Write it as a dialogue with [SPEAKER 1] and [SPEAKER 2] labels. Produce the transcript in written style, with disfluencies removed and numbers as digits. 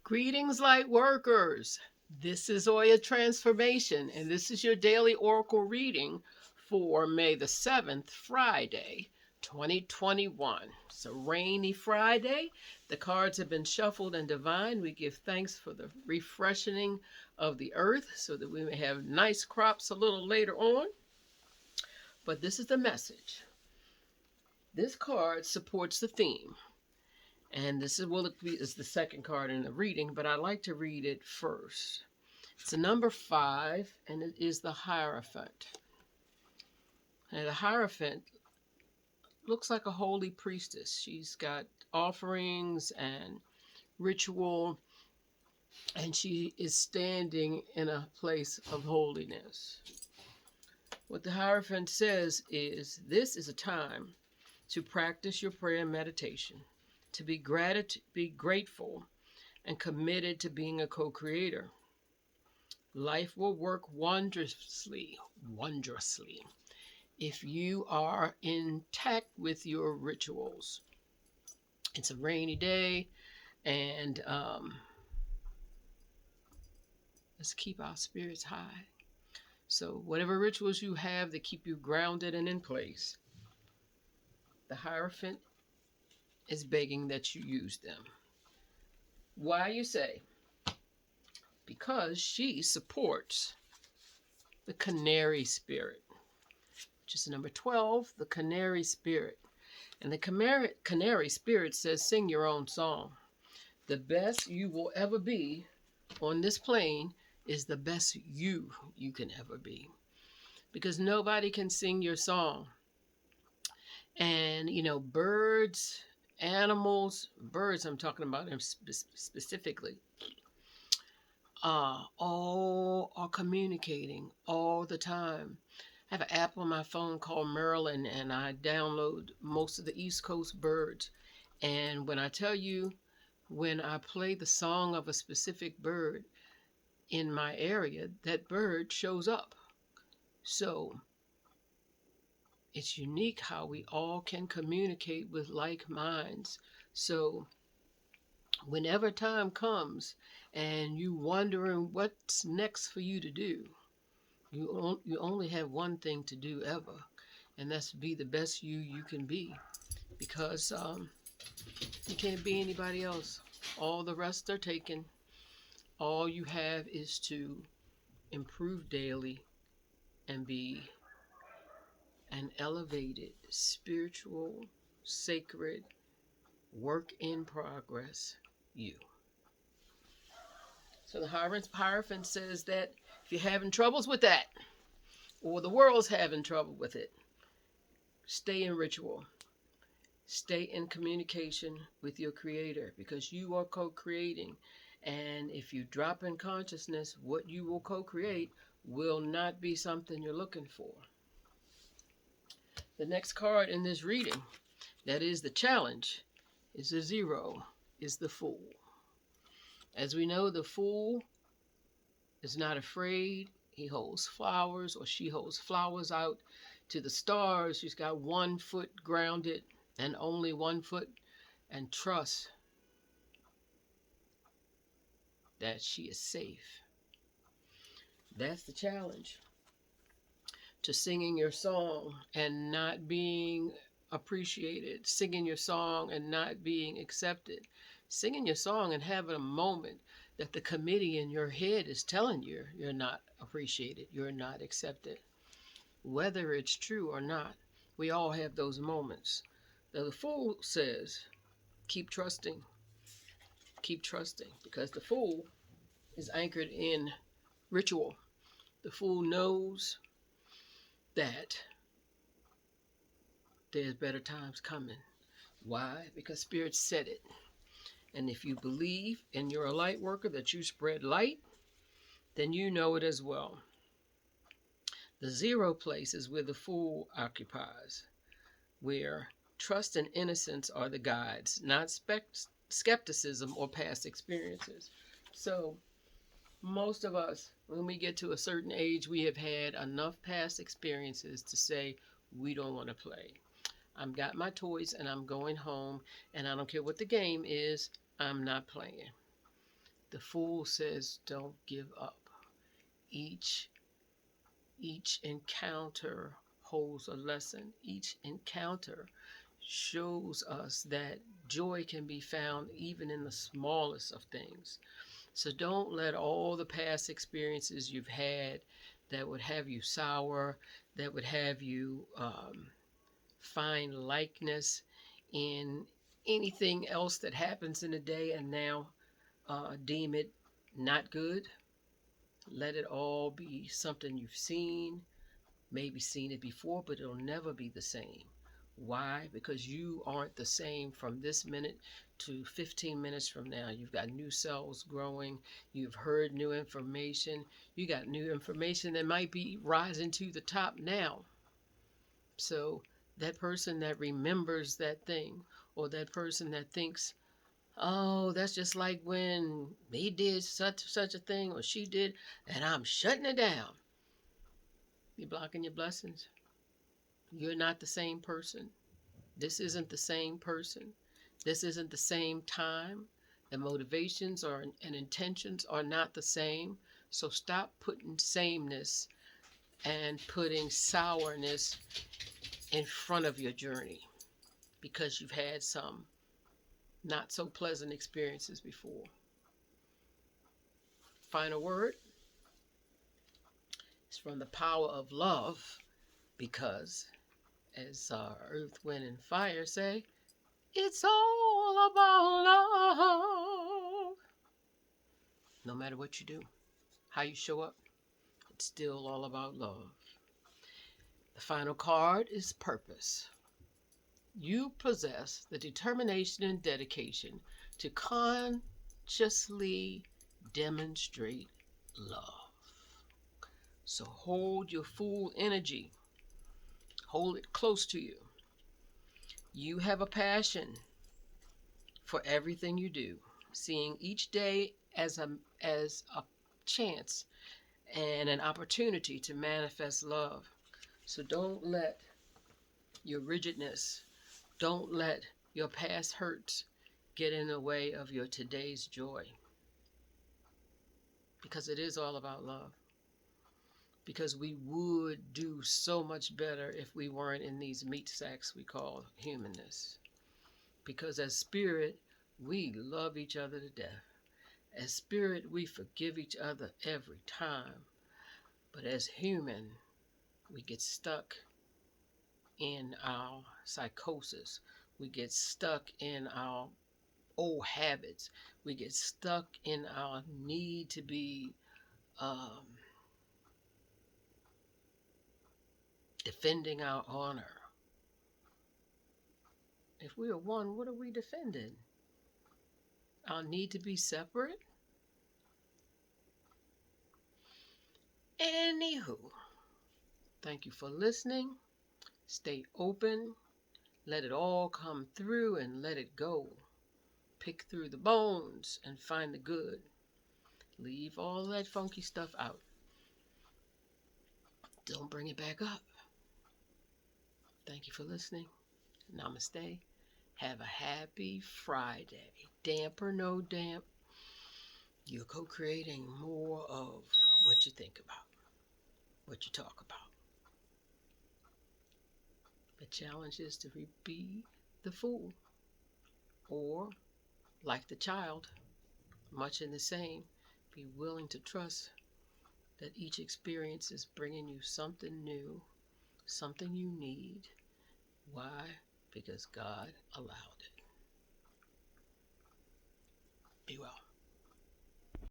[SPEAKER 1] Greetings, light workers. This is Oya Transformation, and this is your daily oracle reading for May the 7th, Friday, 2021. It's a rainy Friday. The cards have been shuffled and divined. We give thanks for the refreshing of the earth so that we may have nice crops a little later on. But this is the message. This card supports the theme. And this is the second card in the reading, but I like to read it first. It's a number 5, and it is the Hierophant. And the Hierophant looks like a holy priestess. She's got offerings and ritual, and she is standing in a place of holiness. What the Hierophant says is, this is a time to practice your prayer and meditation, to be grateful and committed to being a co-creator. Life will work wondrously, if you are intact with your rituals. It's a rainy day, and let's keep our spirits high. So whatever rituals you have that keep you grounded and in place, the Hierophant is begging that you use them. Why, you say? Because she supports the Canary Spirit, which is number 12, the Canary Spirit. And the Canary Spirit says, sing your own song. The best you will ever be on this plane is the best you can ever be. Because nobody can sing your song. And, birds, animals, birds I'm talking about them specifically, all are communicating all the time. I have an app on my phone called Merlin, and I download most of the East Coast birds. And when I tell you, when I play the song of a specific bird in my area, that bird shows up. So it's unique how we all can communicate with like minds. So whenever time comes and you wondering what's next for you to do, you only have one thing to do ever, and that's to be the best you can be, because you can't be anybody else. All the rest are taken. All you have is to improve daily and be an elevated, spiritual, sacred, work in progress you. So the Hierophant says that if you're having troubles with that, or the world's having trouble with it, stay in ritual. Stay in communication with your creator, because you are co-creating. And if you drop in consciousness, what you will co-create will not be something you're looking for. The next card in this reading, that is the challenge, is the 0, is the Fool. As we know, the Fool is not afraid. He holds flowers, or she holds flowers out to the stars. She's got 1 foot grounded and only 1 foot, and trust that she is safe. That's the challenge. To singing your song and not being appreciated, singing your song and not being accepted, singing your song and having a moment that the committee in your head is telling you you're not appreciated, you're not accepted. Whether it's true or not, we all have those moments. Now, the Fool says, keep trusting, because the Fool is anchored in ritual. The Fool knows that there's better times coming. Why? Because Spirit said it. And if you believe and you're a light worker that you spread light, then you know it as well. The 0 place is where the Fool occupies, where trust and innocence are the guides, not skepticism or past experiences. So most of us, when we get to a certain age, we have had enough past experiences to say, we don't want to play. I've got my toys and I'm going home, and I don't care what the game is, I'm not playing. The Fool says, don't give up. Each encounter holds a lesson. Each encounter shows us that joy can be found even in the smallest of things. So don't let all the past experiences you've had that would have you sour, that would have you find likeness in anything else that happens in a day and now deem it not good. Let it all be something you've seen, maybe seen it before, but it'll never be the same. Why? Because you aren't the same from this minute to 15 minutes from now. You've got new cells growing. You've heard new information. You got new information that might be rising to the top now. So that person that remembers that thing, or that person that thinks, oh, that's just like when they did such a thing, or she did, and I'm shutting it down. You're blocking your blessings. You're not the same person. This isn't the same person. This isn't the same time. The motivations and intentions are not the same. So stop putting sameness and putting sourness in front of your journey because you've had some not so pleasant experiences before. Final word is from the power of love, because as Earth, Wind, and Fire say, it's all about love. No matter what you do, how you show up, it's still all about love. The final card is purpose. You possess the determination and dedication to consciously demonstrate love. So hold your full energy. Hold it close to you. You have a passion for everything you do, seeing each day as a chance and an opportunity to manifest love. So don't let your rigidness, don't let your past hurts get in the way of your today's joy. Because it is all about love. Because we would do so much better if we weren't in these meat sacks we call humanness. Because as spirit, we love each other to death. As spirit, we forgive each other every time. But as human, we get stuck in our psychosis. We get stuck in our old habits. We get stuck in our need to be defending our honor. If we are one, what are we defending? Our need to be separate? Anywho, thank you for listening. Stay open. Let it all come through and let it go. Pick through the bones and find the good. Leave all that funky stuff out. Don't bring it back up. Thank you for listening. Namaste. Have a happy Friday. Damp or no damp, you're co-creating more of what you think about, what you talk about. The challenge is to be the fool, or like the child, much in the same, be willing to trust that each experience is bringing you something new, something you need. Why? Because God allowed it.